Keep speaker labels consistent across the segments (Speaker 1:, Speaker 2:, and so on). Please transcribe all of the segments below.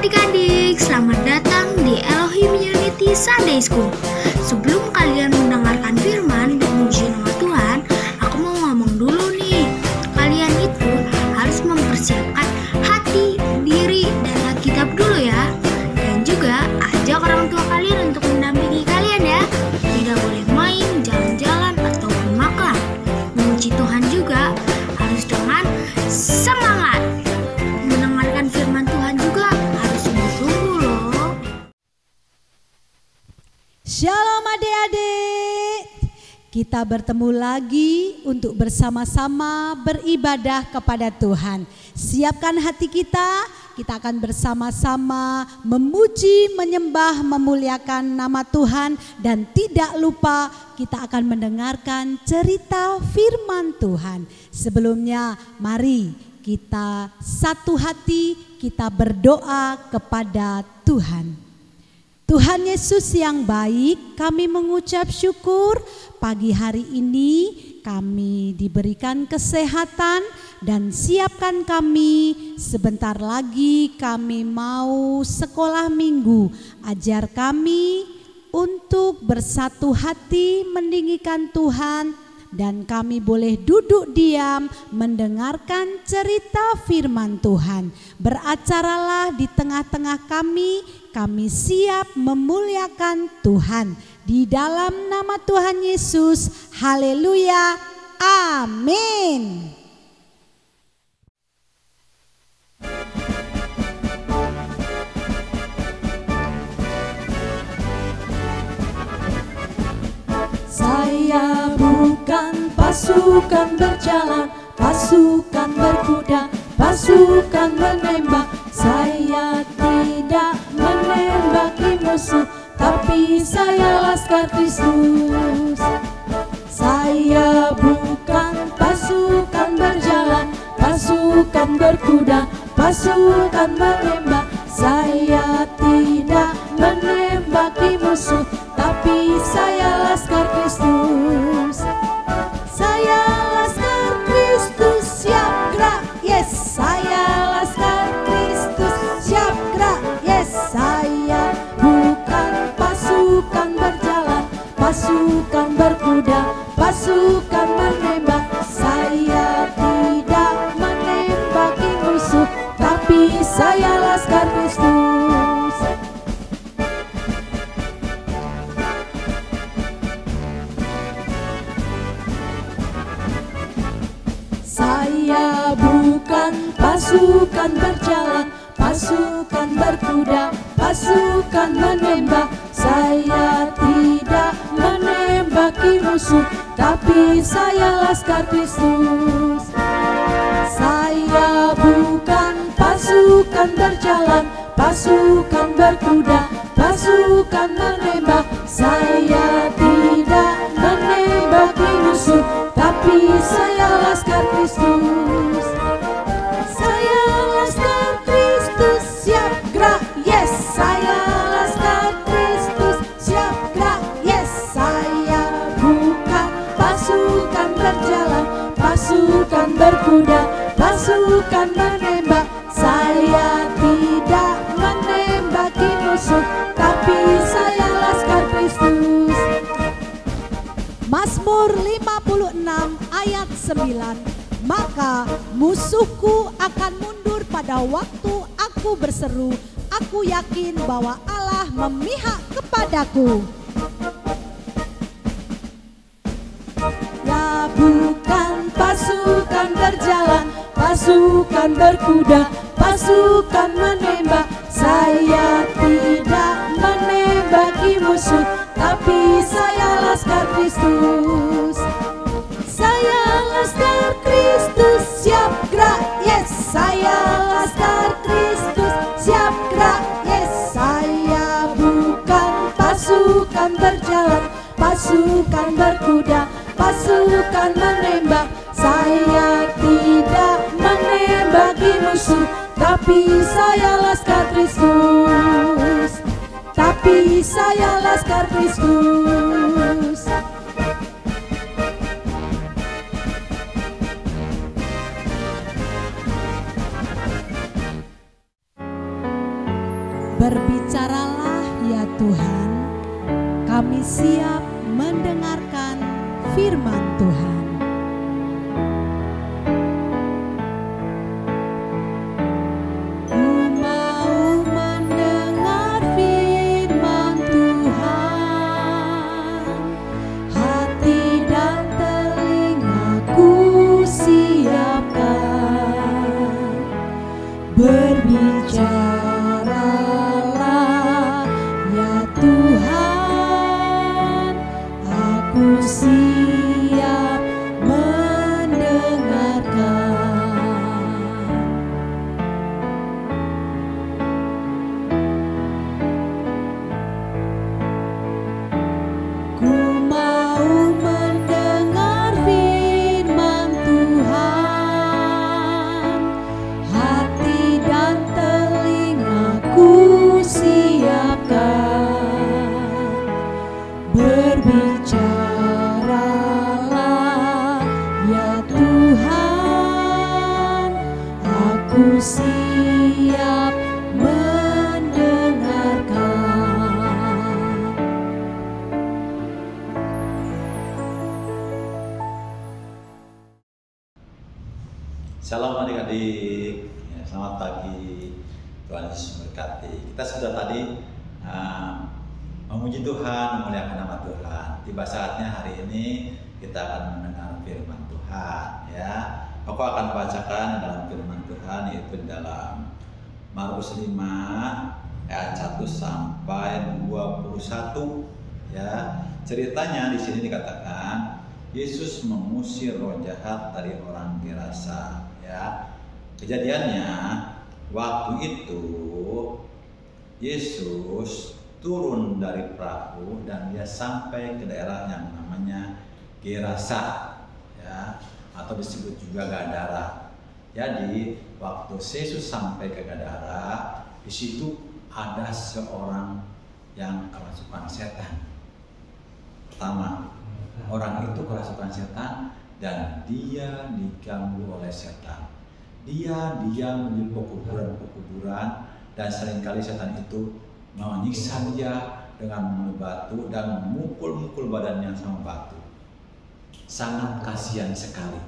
Speaker 1: adik-adik, selamat datang di Elohim Unity Sunday School. Sebelum kalian mendengarkan firman dan memuji nama Tuhan, aku mau ngomong dulu nih. Kalian itu harus mempersiapkan hati, diri, dan Alkitab dulu ya. Dan juga ajak orang tua kalian untuk mendampingi kalian ya. Tidak boleh main, jalan-jalan, ataupun makan. Memuji Tuhan juga harus dengan semangat. Mendengarkan firman Tuhan juga harus sungguh-sungguh loh.
Speaker 2: Shalom adik-adik. Kita bertemu lagi untuk bersama-sama beribadah kepada Tuhan. Siapkan hati kita akan bersama-sama memuji, menyembah, memuliakan nama Tuhan. Dan tidak lupa kita akan mendengarkan cerita firman Tuhan. Sebelumnya mari kita satu hati, kita berdoa kepada Tuhan. Tuhan Yesus yang baik, kami mengucap syukur pagi hari ini kami diberikan kesehatan dan siapkan kami sebentar lagi kami mau sekolah minggu. Ajar kami untuk bersatu hati meninggikan Tuhan dan kami boleh duduk diam mendengarkan cerita firman Tuhan. Beracaralah di tengah-tengah kami siap memuliakan Tuhan. Di dalam nama Tuhan Yesus, haleluya, amin. Saya bukan pasukan berjalan, pasukan berkuda, pasukan menembak. Saya tidak menembaki musuh, tapi saya laskar Kristus. Saya bukan pasukan berjalan, pasukan berkuda, pasukan menembak. Saya tidak menembaki musuh, tapi saya laskar Kristus. Saya laskar Kristus, siap gerak, yes. Saya laskar Kristus, siap gerak, yes. Saya bukan pasukan berjalan, pasukan berkuda, pasukan menembak. Saya tidak menembaki musuh, tapi saya laskar Kristus. Saya bukan pasukan berjalan, pasukan berkuda, pasukan menembak. Saya tidak menembaki musuh, tapi saya laskar Kristus. Saya bukan pasukan berjalan, pasukan berkuda, pasukan menembak. Saya tidak menembaki musuh, tapi saya laskar Kristus. Saya laskar Kristus, siap gerak, yes. Saya laskar Kristus, siap gerak, yes. Saya bukan pasukan berjalan, pasukan berkuda, pasukan menembak. Saya tidak menembaki musuh, tapi saya laskar Kristus. Mazmur 56 ayat 9. Maka musuhku akan mundur pada waktu aku berseru. Aku yakin bahwa Allah memihak kepadaku. Ya bukan pasukan berjalan, pasukan berkuda, pasukan menembak. Saya tidak menembaki musuh, tapi saya laskar Kristus. Saya laskar Kristus, siap gerak, yes. Saya laskar Kristus, siap gerak, yes. Saya bukan pasukan berjalan, pasukan berkuda, pasukan menembak. Saya tidak menembaki musuh, tapi saya laskar Kristus. Tapi saya laskar Kristus. Berbicaralah ya Tuhan, kami siap mendengarkan firman Tuhan.
Speaker 3: Berbicaralah ya Tuhan, aku siap mendengarkan. Ku mau mendengar firman Tuhan, hati dan telingaku siapkan. Berbicaralah ya Tuhan, aku siap mendengarkan.
Speaker 4: Shalom adik-adik, ya, selamat pagi, Tuhan Yesus memberkati. Kita sudah tadi memuji Tuhan, memuliakan nama Tuhan. Tiba saatnya hari ini kita akan mendengar firman Tuhan. Ya, aku akan bacakan dalam firman Tuhan, yaitu dalam Markus 5 ayat 1 sampai 21. Ya, ceritanya di sini dikatakan Yesus mengusir roh jahat dari orang Gerasa. Ya, kejadiannya waktu itu Yesus turun dari perahu dan dia sampai ke daerah yang namanya Gerasa, ya, atau disebut juga Gadara. Jadi waktu Yesus sampai ke Gadara, di situ ada seorang yang kerasukan setan. Pertama, orang itu kerasukan setan dan dia diganggu oleh setan. Dia diam di pekuburan dan seringkali setan itu menyiksa dia dengan memukul batu dan memukul badannya sama batu. Sangat kasihan sekali.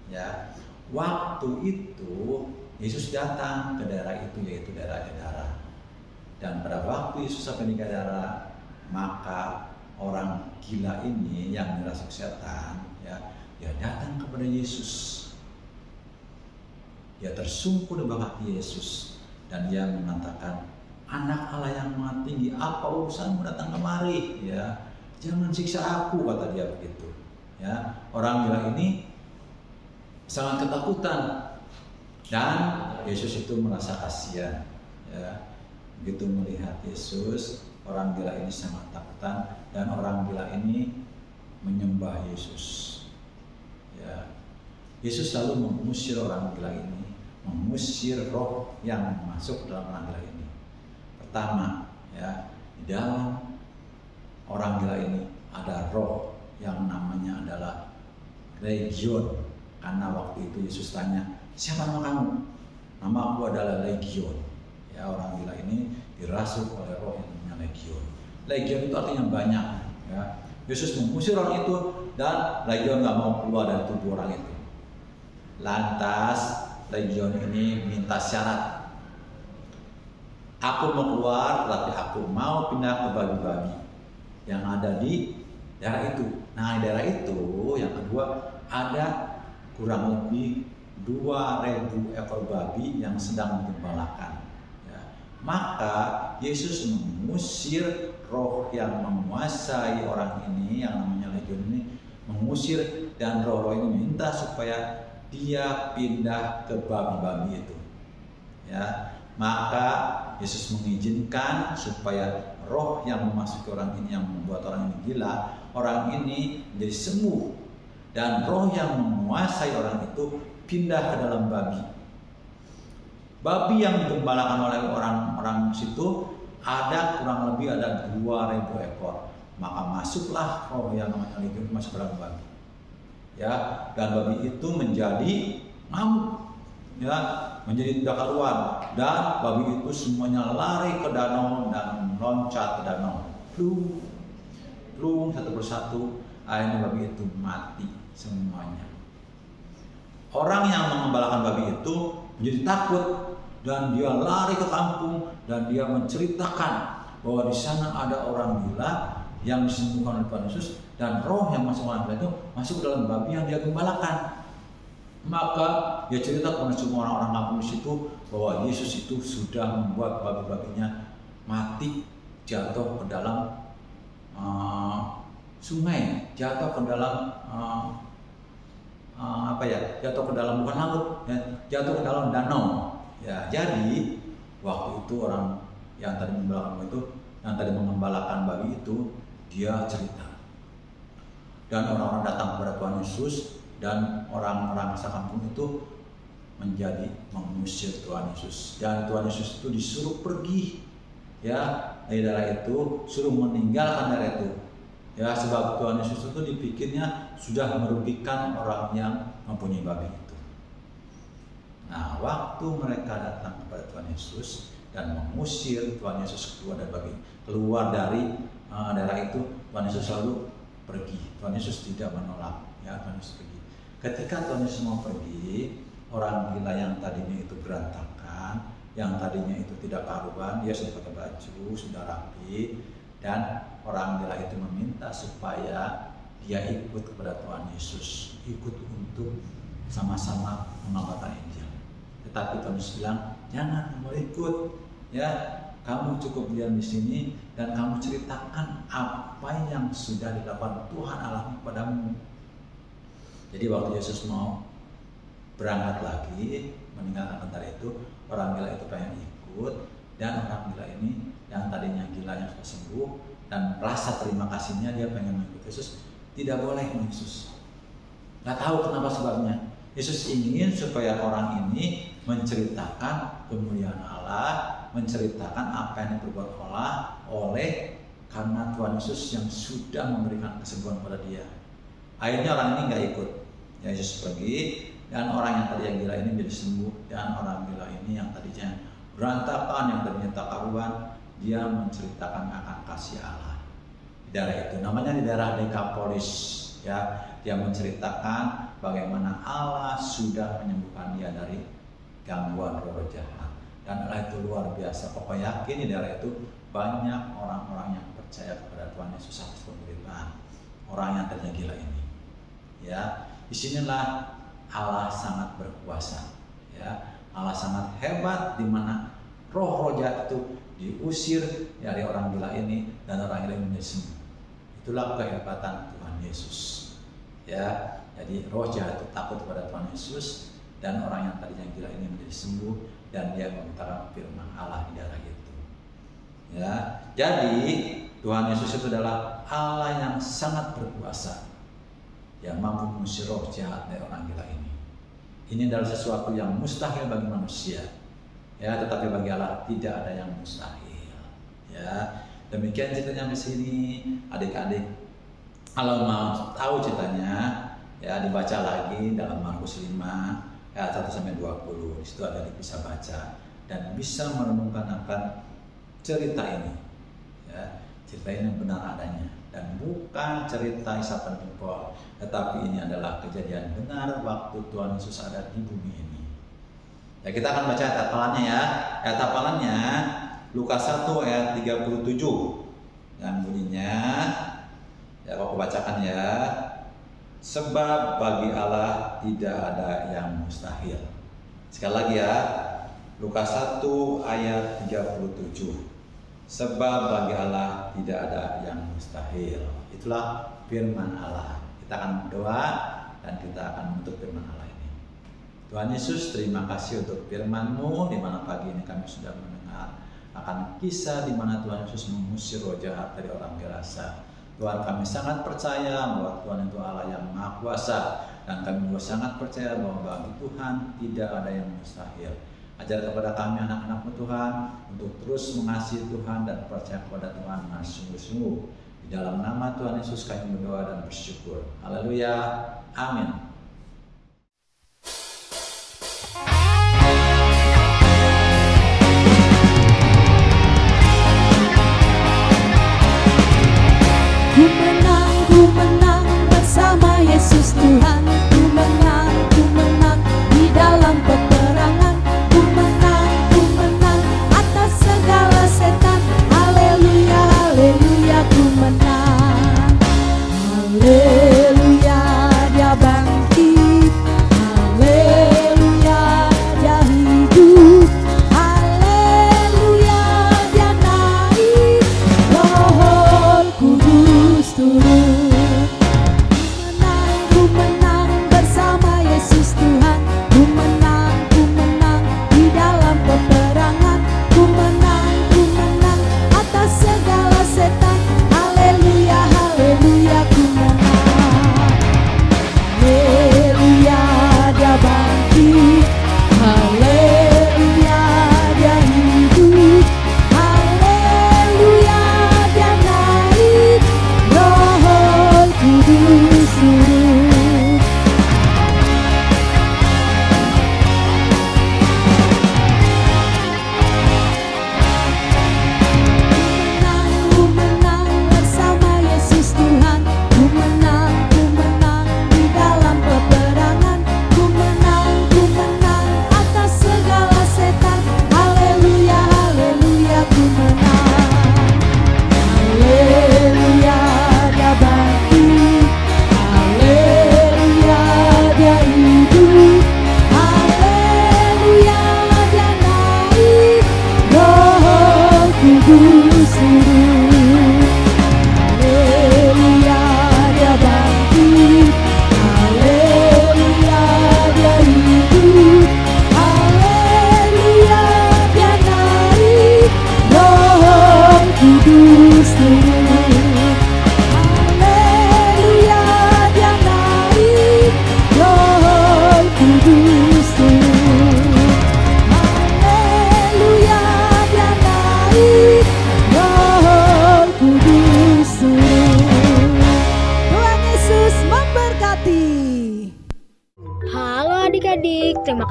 Speaker 4: Ya, waktu itu Yesus datang ke daerah itu, yaitu daerah Gadara. Dan pada waktu Yesus sampai di Gadara, maka orang gila ini yang dirasuk setan, ya, dia datang kepada Yesus. Dia tersungkur di bawah kaki Yesus dan dia mengatakan, "Anak Allah yang Maha Tinggi, apa urusanmu datang kemari? Ya, jangan siksa aku," kata dia begitu. Ya, orang gila ini sangat ketakutan dan Yesus itu merasa kasihan. Ya, begitu melihat Yesus, orang gila ini sangat takutan dan orang gila ini menyembah Yesus. Ya, Yesus selalu mengusir orang gila ini, mengusir roh yang masuk dalam orang gila ini. Pertama, ya, di dalam orang gila ini ada roh yang namanya adalah Legion. Karena waktu itu Yesus tanya, "Siapa nama kamu?" "Nama aku adalah Legion." Ya, orang gila ini dirasuk oleh roh yang namanya Legion. Legion itu artinya banyak. Ya, Yesus mengusir orang itu dan Legion nggak mau keluar dari tubuh orang itu. Lantas Legion ini minta syarat, "Aku mau keluar, tapi aku mau pindah ke babi-babi yang ada di daerah itu." Nah, di daerah itu yang kedua ada kurang lebih 2.000 ekor babi yang sedang digembalakan. Ya. Maka Yesus mengusir roh yang menguasai orang ini, yang namanya Legion ini, mengusir, dan roh-roh ini minta supaya dia pindah ke babi-babi itu. Ya, maka Yesus mengizinkan supaya roh yang memasuki orang ini, yang membuat orang ini gila, orang ini menjadi sembuh, dan roh yang menguasai orang itu pindah ke dalam babi. Babi yang digembalakan oleh orang-orang situ ada kurang lebih ada 2.000 ekor. Maka masuklah roh yang namanya Legion masuk ke dalam babi. Ya, dan babi itu menjadi ngamuk. Ya, menjadi tidak karuan, dan babi itu semuanya lari ke danau dan loncat ke danau. Plung satu persatu, akhirnya babi itu mati semuanya. Orang yang mengembalakan babi itu menjadi takut dan dia lari ke kampung dan dia menceritakan bahwa di sana ada orang gila yang disembuhkan oleh Tuhan Yesus, dan roh yang masuk orang gila itu masuk ke dalam babi yang dia gembalakan. Maka dia cerita kepada semua orang-orang kampung di situ bahwa Yesus itu sudah membuat babi-babinya mati, jatuh ke dalam sungai, jatuh ke dalam jatuh ke dalam bukan laut, ya, jatuh ke dalam danau. Ya, jadi waktu itu orang yang tadi mengembalakan babi itu, dia cerita. Dan orang-orang datang kepada Tuhan Yesus, dan orang-orang sekampung itu menjadi mengusir Tuhan Yesus. Dan Tuhan Yesus itu disuruh pergi, ya, dari daerah itu, suruh meninggalkan daerah itu. Ya, sebab Tuhan Yesus itu dipikirnya sudah merugikan orang yang mempunyai babi itu. Nah, waktu mereka datang kepada Tuhan Yesus dan mengusir Tuhan Yesus keluar dari daerah itu, Tuhan Yesus selalu pergi. Tuhan Yesus tidak menolak, ya, Tuhan Yesus pergi. Ketika Tuhan Yesus mau pergi, orang gila yang tadinya itu berantakan, yang tadinya itu tidak karuan, dia sudah pakai baju, sudah rapi, dan orang gila itu meminta supaya dia ikut kepada Tuhan Yesus, ikut untuk sama-sama mengabarkan Injil. Tetapi Tuhan Yesus bilang, jangan mau ikut, ya, kamu cukup diam di sini dan kamu ceritakan apa yang sudah dilakukan Tuhan Allah kepadamu. Jadi waktu Yesus mau berangkat lagi meninggalkan tentara itu, orang gila itu pengen ikut, dan orang gila ini yang tadinya gilanya sudah sembuh dan rasa terima kasihnya dia pengen mengikut Yesus, tidak boleh mengikut Yesus. Nggak tahu kenapa sebabnya. Yesus ingin supaya orang ini menceritakan kemuliaan Allah, menceritakan apa yang diperbuat Allah oleh karena Tuhan Yesus yang sudah memberikan kesembuhan pada dia. Akhirnya orang ini nggak ikut. Yesus pergi, dan orang yang tadi yang gila ini menjadi sembuh, dan orang gila ini yang tadinya berantakan, yang tadinya tak karuan, dia menceritakan akan kasih Allah di daerah itu. Namanya di daerah Dekapolis, ya. Dia menceritakan bagaimana Allah sudah menyembuhkan dia dari gangguan roh jahat, dan Allah itu luar biasa. Pokoknya yakin di daerah itu banyak orang-orang yang percaya kepada Tuhan Yesus atas penderitaan orang yang tadinya gila ini. Ya, disinilah Allah sangat berkuasa. Ya, Allah sangat hebat, di mana roh-roh jahat itu diusir dari orang gila ini, dan orang gila ini menjadi sembuh. Itulah kehebatan Tuhan Yesus. Ya, jadi roh jahat itu takut kepada Tuhan Yesus, dan orang yang tadinya gila ini menjadi sembuh, dan dia mengutarakan firman Allah di daerah itu. Ya, jadi Tuhan Yesus itu adalah Allah yang sangat berkuasa, yang mampu mengusir roh jahat dari orang gila ini. Ini adalah sesuatu yang mustahil bagi manusia, ya, tetapi bagi Allah tidak ada yang mustahil. Ya, demikian ceritanya di sini, adik-adik. Kalau mau tahu ceritanya, ya, dibaca lagi dalam Markus 5 ayat 1-20. Di situ adik bisa baca dan bisa merenungkan akan cerita ini. Ya, cerita ini benar adanya dan bukan cerita isapan jempol, tetapi ini adalah kejadian benar waktu Tuhan Yesus ada di bumi ini. Ya, kita akan baca ayat hafalannya, ya. Ayat hafalannya Lukas 1 ayat 37 yang bunyinya, ya, aku bacakan, ya. Sebab bagi Allah tidak ada yang mustahil. Sekali lagi, ya. Lukas 1 ayat 37. Sebab bagi Allah tidak ada yang mustahil. Itulah firman Allah. Kita akan berdoa dan kita akan menuntut firman Allah ini. Tuhan Yesus, terima kasih untuk firman-Mu, di mana pagi ini kami sudah mendengar akan kisah di mana Tuhan Yesus mengusir roh jahat dari orang gerasa. Tuhan, kami sangat percaya bahwa Tuhan itu Allah yang Maha Kuasa, dan kami juga sangat percaya bahwa bagi Tuhan tidak ada yang mustahil. Ajar kepada kami anak-anak-Mu Tuhan untuk terus mengasihi Tuhan dan percaya kepada Tuhan dengan sungguh-sungguh. Di dalam nama Tuhan Yesus kami berdoa dan bersyukur. Haleluya. Amin.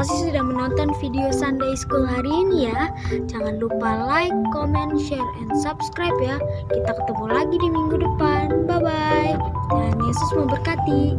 Speaker 1: kasih sudah menonton video Sunday School hari ini ya. Jangan lupa like, comment, share, and subscribe ya. Kita ketemu lagi di minggu depan. Bye-bye. Dan Yesus memberkati.